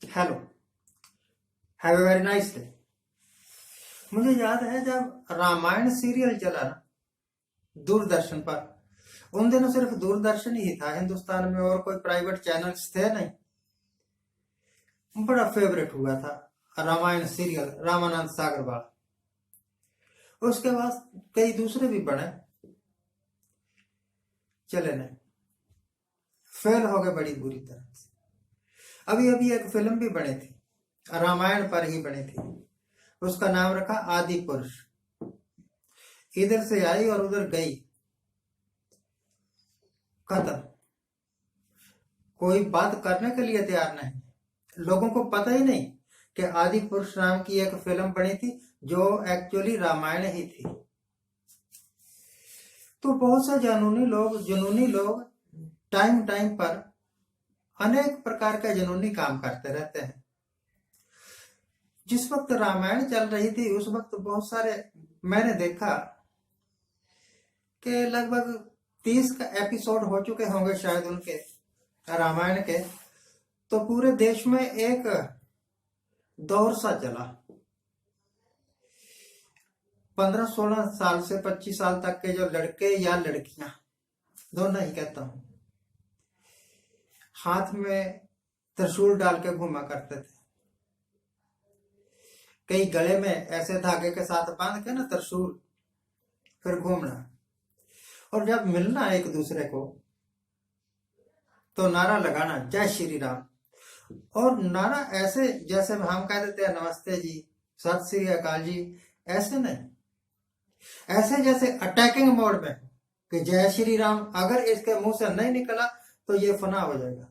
Hello, have a very nice day. मुझे याद है जब रामायण सीरियल चला ना दूरदर्शन पर, उन दिनों सिर्फ दूरदर्शन ही था हिंदुस्तान में, और कोई प्राइवेट चैनल्स थे नहीं। बड़ा फेवरेट हुआ था रामायण सीरियल, रामानंद सागरवाल। उसके बाद कई दूसरे भी बने, चले नहीं, फेल हो गए बड़ी बुरी तरह से। अभी अभी एक फिल्म भी बनी थी, रामायण पर ही बनी थी, उसका नाम रखा आदि पुरुष। इधर से आई और उधर गई, खत्म। कोई बात करने के लिए तैयार नहीं। लोगों को पता ही नहीं कि आदि पुरुष नाम की एक फिल्म बनी थी जो एक्चुअली रामायण ही थी। तो बहुत से जुनूनी लोग टाइम टाइम पर अनेक प्रकार का जुनूनी काम करते रहते हैं। जिस वक्त रामायण चल रही थी उस वक्त बहुत सारे मैंने देखा कि लगभग 30 का एपिसोड हो चुके होंगे शायद उनके रामायण के। तो पूरे देश में एक दौर सा चला, 15-16 साल से 25 साल तक के जो लड़के या लड़कियां, दोनों ही कहता हूं, हाथ में त्रिशूल डाल के घूमा करते थे। कई गले में ऐसे धागे के साथ बांध के ना त्रिशूल, फिर घूमना, और जब मिलना एक दूसरे को तो नारा लगाना जय श्री राम। और नारा ऐसे जैसे हम कह देते हैं नमस्ते जी, सत श्री अकाल जी, ऐसे नहीं, ऐसे जैसे अटैकिंग मोड में कि जय श्री राम अगर इसके मुंह से नहीं निकला तो ये फना हो जाएगा।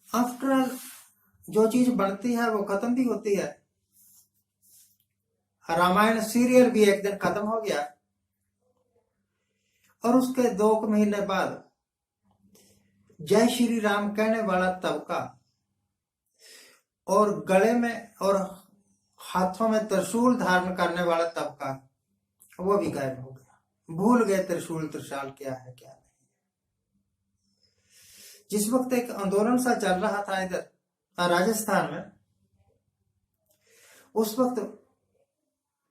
आफ्टर ऑल जो चीज बनती है वो खत्म भी होती है। रामायण सीरियल भी एक दिन खत्म हो गया और उसके 2 महीने बाद जय श्री राम कहने वाला तबका और गले में और हाथों में त्रिशूल धारण करने वाला तबका, वो भी गायब हो गया। भूल गए त्रिशूल त्रिशाल क्या है क्या नहीं। जिस वक्त एक आंदोलन सा चल रहा था इधर राजस्थान में, उस वक्त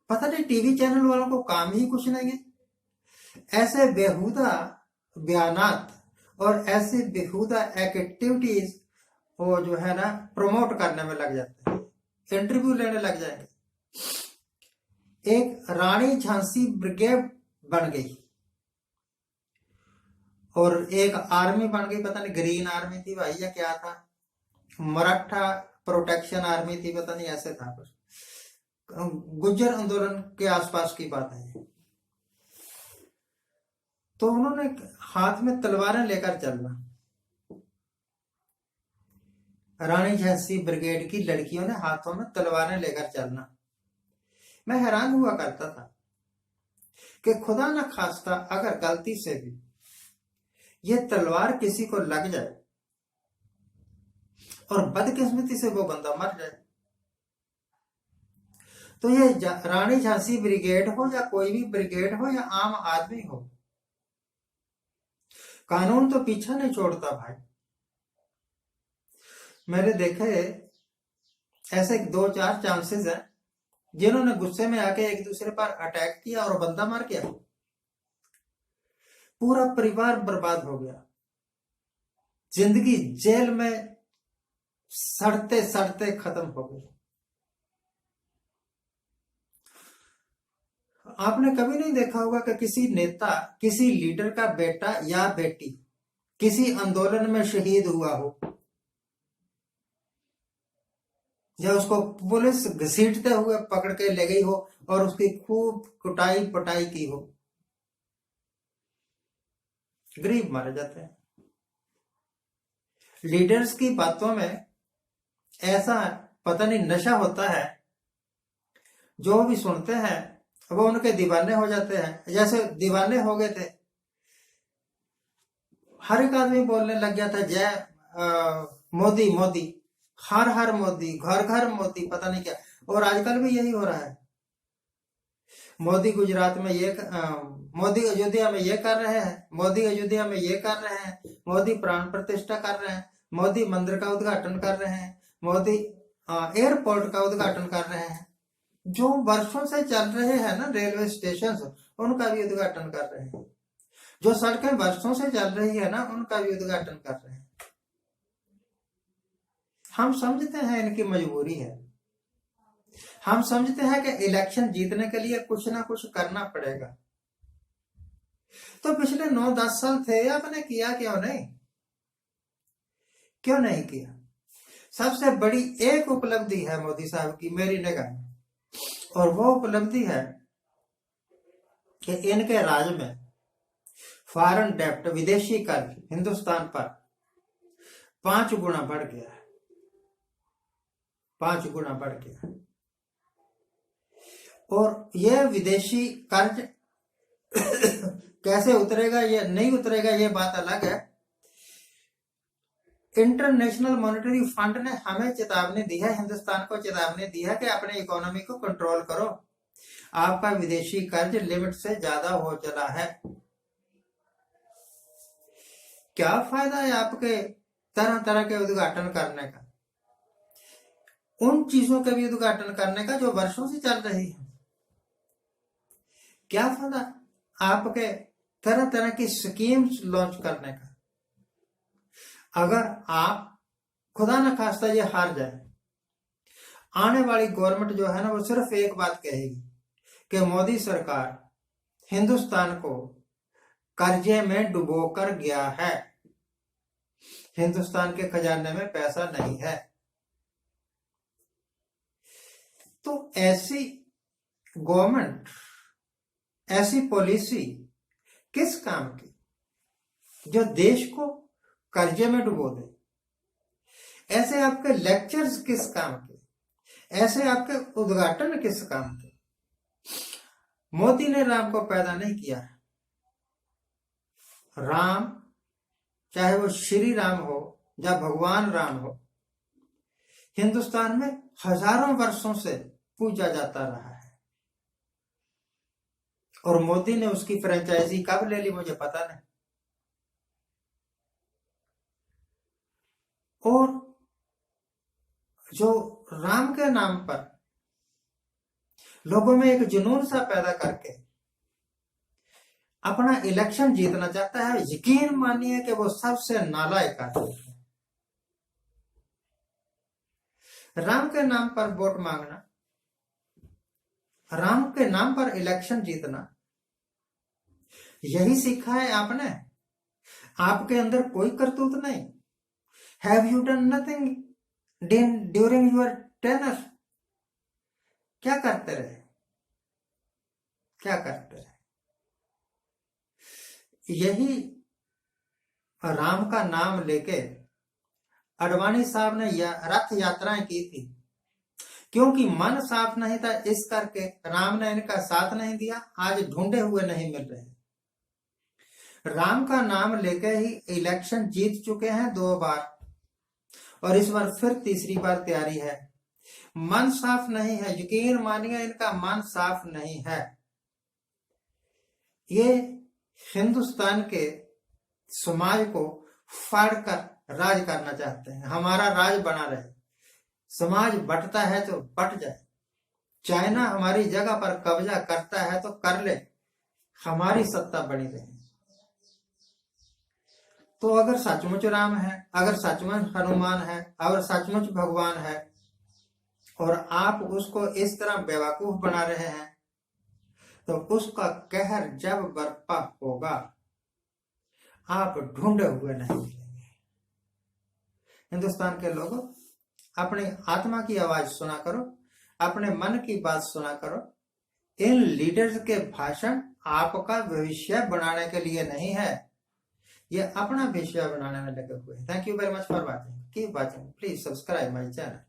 पता नहीं टीवी चैनल वालों को काम ही कुछ नहीं है, ऐसे बेहुदा बयानात और ऐसे बेहुदा एक्टिविटीज वो जो है ना प्रमोट करने में लग जाते हैं, इंटरव्यू लेने लग जाएंगे। एक रानी झांसी ब्रिगेड बन गई और एक आर्मी बन गई, पता नहीं ग्रीन आर्मी थी भाई या क्या था, मराठा प्रोटेक्शन आर्मी थी, पता नहीं ऐसे था कुछ। गुज्जर आंदोलन के आसपास की बात है। तो उन्होंने हाथ में तलवारें लेकर चलना, रानी झांसी ब्रिगेड की लड़कियों ने हाथों में तलवारें लेकर चलना। मैं हैरान हुआ करता था कि खुदा न खास्ता अगर गलती से भी ये तलवार किसी को लग जाए और बदकिस्मती से वो बंदा मर जाए, तो ये रानी झांसी ब्रिगेड हो या कोई भी ब्रिगेड हो या आम आदमी हो, कानून तो पीछा नहीं छोड़ता भाई। मैंने देखे ऐसे 2-4 चांसेस हैं जिन्होंने गुस्से में आके एक दूसरे पर अटैक किया और बंदा मर गया, पूरा परिवार बर्बाद हो गया, जिंदगी जेल में सड़ते सड़ते खत्म हो गई। आपने कभी नहीं देखा होगा कि किसी नेता, किसी लीडर का बेटा या बेटी किसी आंदोलन में शहीद हुआ हो या उसको पुलिस घसीटते हुए पकड़ के ले गई हो और उसकी खूब कुटाई पटाई की हो। गरीब मारे जाते हैं। लीडर्स की बातों में ऐसा पता नहीं नशा होता है, जो भी सुनते हैं वो उनके दीवाने हो जाते हैं। जैसे दीवाने हो गए थे, हर एक आदमी बोलने लग गया था जय मोदी मोदी, हर हर मोदी, घर घर मोदी, पता नहीं क्या। और आजकल भी यही हो रहा है। मोदी गुजरात में ये मोदी अयोध्या में ये कर रहे हैं, मोदी अयोध्या में ये कर रहे हैं, मोदी प्राण प्रतिष्ठा कर रहे हैं, मोदी मंदिर का उद्घाटन कर रहे हैं, मोदी एयरपोर्ट का उद्घाटन कर रहे हैं, जो वर्षों से चल रहे हैं ना रेलवे स्टेशन, उनका भी उद्घाटन कर रहे हैं, जो सड़कें वर्षों से चल रही है ना उनका भी उद्घाटन कर रहे हैं। हम समझते हैं इनकी मजबूरी है, हम समझते हैं कि इलेक्शन जीतने के लिए कुछ ना कुछ करना पड़ेगा। तो पिछले 9-10 साल थे, आपने किया क्यों नहीं? क्यों नहीं किया? सबसे बड़ी एक उपलब्धि है मोदी साहब की मेरी निगाह में, और वो उपलब्धि है कि इनके राज में फॉरेन डेब्ट, विदेशी कर्ज हिंदुस्तान पर 5 गुना बढ़ गया है, 5 गुना बढ़ गया। और यह विदेशी कर्ज कैसे उतरेगा या नहीं उतरेगा ये बात अलग है। इंटरनेशनल मॉनेटरी फंड ने हमें चेतावनी दी है, हिंदुस्तान को चेतावनी दी है कि अपनी इकोनॉमी को कंट्रोल करो, आपका विदेशी कर्ज लिमिट से ज्यादा हो चला है। क्या फायदा है आपके तरह तरह के उद्घाटन करने का, उन चीजों के भी उद्घाटन करने का जो वर्षों से चल रही है? क्या फायदा आपके तरह तरह की स्कीम्स लॉन्च करने का, अगर आप खुदा न खास्ता ये हार जाए? आने वाली गवर्नमेंट जो है ना वो सिर्फ एक बात कहेगी कि मोदी सरकार हिंदुस्तान को कर्जे में डुबोकर गया है, हिंदुस्तान के खजाने में पैसा नहीं है। तो ऐसी गवर्नमेंट, ऐसी पॉलिसी किस काम की जो देश को कर्जे में डुबो दे? ऐसे आपके लेक्चर्स किस काम के, ऐसे आपके उद्घाटन किस काम के? मोदी ने राम को पैदा नहीं किया। राम, चाहे वो श्री राम हो या भगवान राम हो, हिंदुस्तान में हजारों वर्षों से पूजा जाता रहा है। और मोदी ने उसकी फ्रेंचाइजी कब ले ली मुझे पता नहीं। और जो राम के नाम पर लोगों में एक जुनून सा पैदा करके अपना इलेक्शन जीतना चाहता है, यकीन मानिए कि वो सबसे नालायक आदमी है। राम के नाम पर वोट मांगना, राम के नाम पर इलेक्शन जीतना, यही सीखा है आपने? आपके अंदर कोई करतूत नहीं? Have you done nothing during your tenure? क्या करते रहे, क्या करते रहे? यही राम का नाम लेके अडवाणी साहब ने रथ यात्राएं की थी, क्योंकि मन साफ नहीं था, इस करके राम ने इनका साथ नहीं दिया, आज ढूंढे हुए नहीं मिल रहे। राम का नाम लेके ही इलेक्शन जीत चुके हैं 2 बार, और इस बार फिर तीसरी बार तैयारी है। मन साफ नहीं है, यकीन मानिए इनका मन साफ नहीं है। ये हिंदुस्तान के समाज को फाड़कर राज करना चाहते हैं, हमारा राज बना रहे। समाज बंटता है तो बंट जाए, चाइना हमारी जगह पर कब्जा करता है तो कर ले, हमारी सत्ता बनी रहे। तो अगर सचमुच राम है, अगर सचमुच हनुमान है, अगर सचमुच भगवान है, और आप उसको इस तरह बेवकूफ बना रहे हैं, तो उसका कहर जब बर्पा होगा आप ढूंढे हुए नहीं मिलेंगे। हिंदुस्तान के लोगों, अपनी आत्मा की आवाज सुना करो, अपने मन की बात सुना करो। इन लीडर्स के भाषण आपका भविष्य बनाने के लिए नहीं है, ये अपना भविष्य बनाने में लगे हुए हैं। Thank you very much for watching, keep watching, please subscribe my channel.